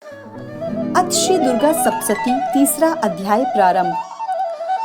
अथ श्री दुर्गा सप्तशती तीसरा अध्याय प्रारंभ।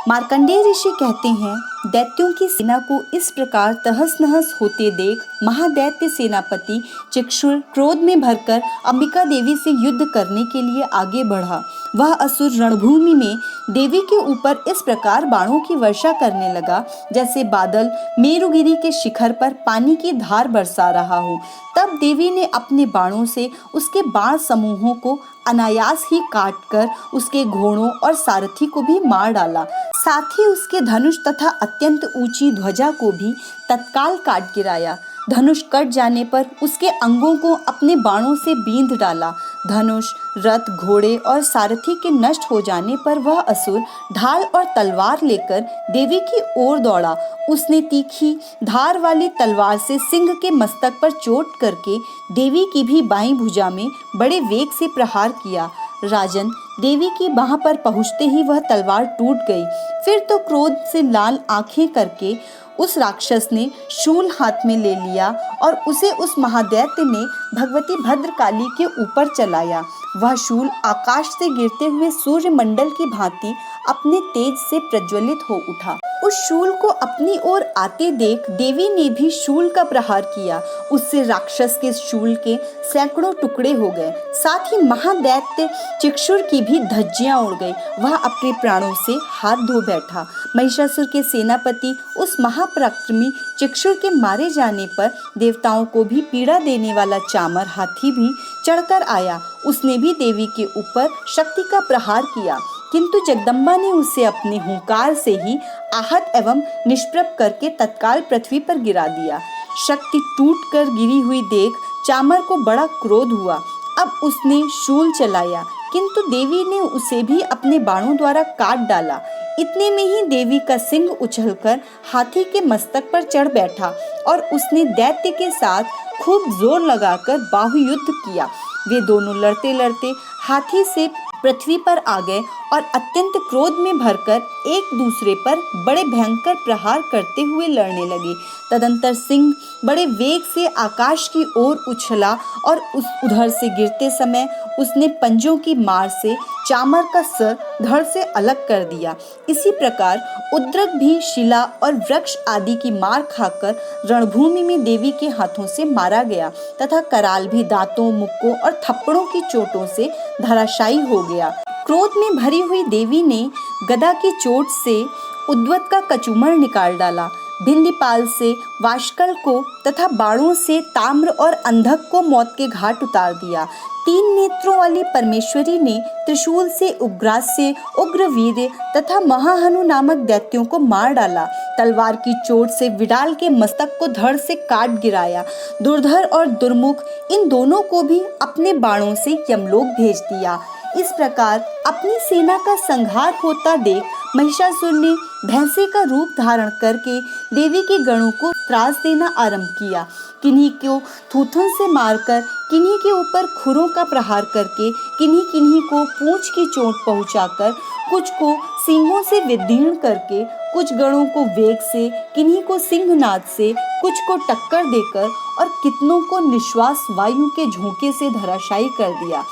मार्कंडेय ऋषि कहते हैं, दैत्यों की सेना को इस प्रकार तहस नहस होते देख महादैत्य सेनापति चक्षुर क्रोध में भरकर अंबिका देवी से युद्ध करने के लिए आगे बढ़ा। वह असुर रणभूमि में देवी के ऊपर इस प्रकार बाणों की वर्षा करने लगा जैसे बादल मेरुगिरी के शिखर पर पानी की धार बरसा रहा हो। तब देवी ने अपने बाणों से उसके बाण समूहों को अनायास ही काटकर उसके घोड़ों और सारथी को भी मार डाला। साथ ही उसके धनुष तथा अत्यंत ऊंची ध्वजा को भी तत्काल काट गिराया। धनुष कट जाने पर उसके अंगों को अपने बाणों से बींध डाला। धनुष, रथ, घोड़े और सारथी के नष्ट हो जाने पर वह असुर ढाल और तलवार लेकर देवी की ओर दौड़ा। उसने तीखी धार वाली तलवार से सिंह के मस्तक पर चोट करके देवी की भी बाईं भुजा में बड़े वेग से प्रहार किया। राजन, देवी की बाह पर पहुंचते ही वह तलवार टूट गई। फिर तो क्रोध से लाल आंखें करके उस राक्षस ने शूल हाथ में ले लिया और उसे उस महादैत्य ने भगवती भद्रकाली के ऊपर चलाया। वह शूल आकाश से गिरते हुए सूर्य मंडल की भांति अपने तेज से प्रज्वलित हो उठा। उस शूल को अपनी ओर आते देख देवी ने भी शूल का प्रहार किया। उससे राक्षस के शूल के सैकड़ों टुकड़े हो गए। साथ ही महादैत्य चक्षुर की भी धज्जियां उड़ गई। वह अपने प्राणों से हाथ धो बैठा। महिषासुर के सेनापति उस महापराक्रमी चक्षुर के मारे जाने पर देवताओं को भी पीड़ा देने वाला चामर हाथी भी चढ़कर आया। उसने भी देवी के ऊपर शक्ति का प्रहार किया, किंतु जगदम्बा ने उसे अपने हुंकार से ही आहत एवं निष्प्रभ करके तत्काल पृथ्वी पर गिरा दिया। शक्ति टूटकर गिरी हुई देख चामर को बड़ा क्रोध हुआ। अब उसने शूल चलाया, किंतु देवी ने उसे भी अपने बाणों द्वारा काट डाला। इतने में ही देवी का सिंह उछलकर हाथी के मस्तक पर चढ़ बैठा और उसने दैत्य के साथ खूब जोर लगाकर बाहुयुद्ध किया। वे दोनों लड़ते लड़ते हाथी से पृथ्वी पर आ गए और अत्यंत क्रोध में भरकर एक दूसरे पर बड़े भयंकर प्रहार करते हुए लड़ने लगे। तदंतर सिंह बड़े वेग से आकाश की ओर उछला और उधर से गिरते समय उसने पंजों की मार से चामर का सर धड़ से अलग कर दिया। इसी प्रकार उद्रक भी शिला और वृक्ष आदि की मार खाकर रणभूमि में देवी के हाथों से मारा गया तथा कराल भी दांतों, मुक्कों और थप्पड़ों की चोटों से धराशायी हो गया। क्रोध में भरी हुई देवी ने गदा की चोट से उद्वत का कचूमर निकाल डाला। भिंदीपाल से वाशकल को तथा बाणों से ताम्र और अंधक को मौत के घाट उतार दिया। 3 नेत्रों वाली परमेश्वरी ने त्रिशूल से उग्रास्य, उग्रवीर्य तथा महाहनु नामक दैत्यों को मार डाला। तलवार की चोट से विडाल के मस्तक को धड़ से काट गिराया। दुर्धर और दुर्मुख इन दोनों को भी अपने बाणों से यमलोक भेज दिया। इस प्रकार अपनी सेना का संहार होता देख महिषासुर ने भैंसे का रूप धारण करके देवी के गणों को त्रास देना आरंभ किया। किन्हीं को थूथन से मारकर, किन्हीं के ऊपर खुरों का प्रहार करके, किन्हीं किन्हीं को पूंछ की चोट पहुंचाकर, कुछ को सींगों से विदीर्ण करके, कुछ गणों को वेग से, किन्हीं को सिंहनाद से, कुछ को टक्कर देकर और कितनों को निश्वास वायु के झोंके से धराशायी कर दिया।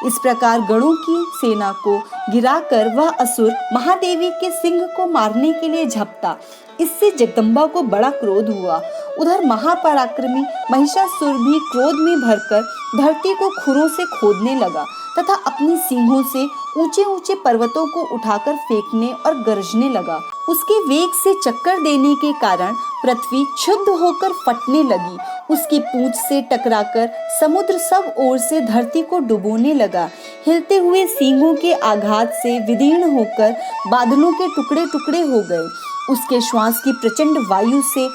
इस प्रकार गणों की सेना को गिराकर वह असुर महादेवी के सिंह को मारने के लिए झपटा। इससे जगदम्बा को बड़ा क्रोध हुआ। उधर महापराक्रमी महिषासुर भी क्रोध में भरकर धरती को खुरों से खोदने लगा तथा अपनी सींगों से ऊंचे ऊंचे पर्वतों को उठाकर फेंकने और गरजने लगा। उसके वेग से चक्कर देने के कारण पृथ्वी क्षुब्ध होकर फटने लगी। उसकी पूंछ से टकराकर समुद्र सब ओर से धरती को डुबोने लगा। हिलते हुए सींगों के आघात से विदीर्ण होकर बादलों के टुकड़े टुकड़े हो गए। उसके श्वास की प्रचंड वायु से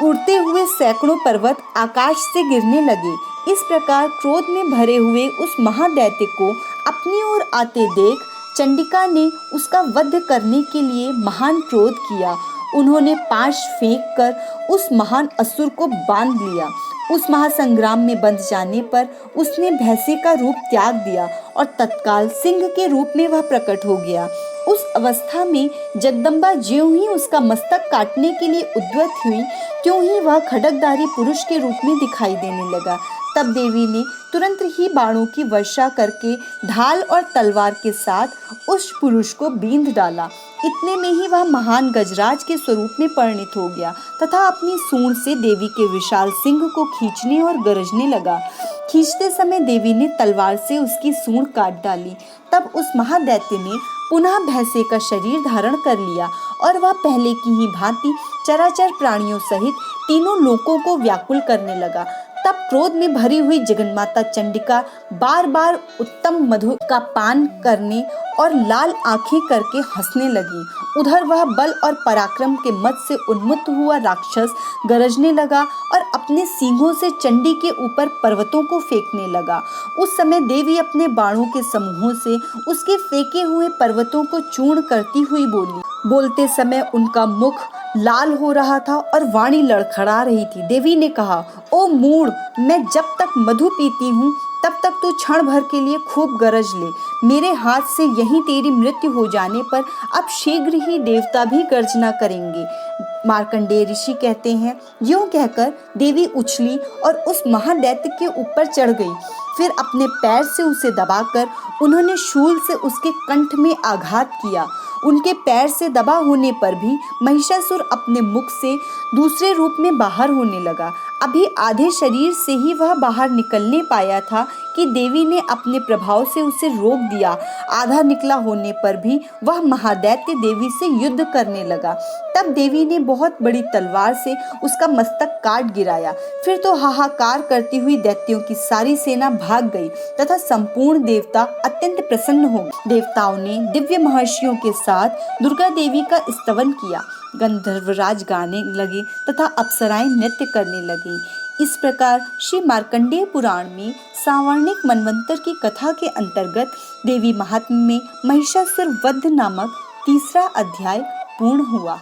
उड़ते हुए सैकड़ों पर्वत आकाश से गिरने लगे। इस प्रकार क्रोध में भरे हुए उस महादैत्य को अपनी ओर आते देख चंडिका ने उसका वध करने के लिए महान क्रोध किया। उन्होंने पाश फेंक कर उस महान असुर को बांध लिया। उस महासंग्राम में बंध जाने पर उसने भैंसे का रूप त्याग दिया और तत्काल सिंह के रूप में वह प्रकट हो गया। उस अवस्था में जगदम्बा ज्यों ही उसका मस्तक काटने के लिए उद्यत हुई, त्यों ही वह खड्गधारी पुरुष के रूप में दिखाई देने लगा। तब देवी ने तुरंत ही बाणों की वर्षा करके ढाल और तलवार के साथ उस पुरुष को बींध डाला। इतने में ही वह महान गजराज के स्वरूप में परिणित हो गया तथा अपनी सूंड से देवी के विशाल सिंह को खींचने और गरजने लगा। खींचते समय देवी ने तलवार से उसकी सूंड काट डाली। तब उस महादैत्य ने पुनः भैंसे का शरीर धारण कर लिया और वह पहले की ही भांति चराचर प्राणियों सहित तीनों लोकों को व्याकुल करने लगा। तब क्रोध में भरी हुई जगन्माता चंडिका बार बार उत्तम मधु का पान करने और लाल आंखें करके हंसने लगी। उधर वह बल और पराक्रम के मद से उन्मत्त हुआ राक्षस गरजने लगा और अपने सींगों से चंडी के ऊपर पर्वतों को फेंकने लगा। उस समय देवी अपने बाणों के समूहों से उसके फेंके हुए पर्वतों को चूर्ण करती हुई बोली। बोलते समय उनका मुख लाल हो रहा था और वाणी लड़खड़ा रही थी। देवी ने कहा, ओ मूढ़, मैं जब तक मधु पीती हूँ तब तक तू क्षण भर के लिए खूब गरज ले। मेरे हाथ से यहीं तेरी मृत्यु हो जाने पर अब शीघ्र ही देवता भी गर्जना करेंगे। मार्कंडेय ऋषि कहते हैं, यूं कहकर देवी उछली और उस महादैत्य के ऊपर चढ़ गई। फिर अपने पैर से उसे दबाकर उन्होंने शूल से उसके कंठ में आघात किया। उनके पैर से दबा होने पर भी महिषासुर अपने मुख से दूसरे रूप में बाहर होने लगा। अभी आधे शरीर से ही वह बाहर निकलने पाया था कि देवी ने अपने प्रभाव से उसे रोक दिया। आधा निकला होने पर भी वह महादैत्य देवी से युद्ध करने लगा। तब देवी ने बहुत बड़ी तलवार से उसका मस्तक काट गिराया। फिर तो हाहाकार करती हुई दैत्यों की सारी सेना भाग गई तथा संपूर्ण देवता अत्यंत प्रसन्न हो गए। देवताओं ने दिव्य महर्षियों के साथ दुर्गा देवी का स्तवन किया। गंधर्वराज गाने लगे तथा अप्सराएं नृत्य करने लगीं। इस प्रकार श्री मार्कंडेय पुराण में सांवर्णिक मनवंतर की कथा के अंतर्गत देवी महात्म्य में महिषासुर वध नामक तीसरा अध्याय पूर्ण हुआ।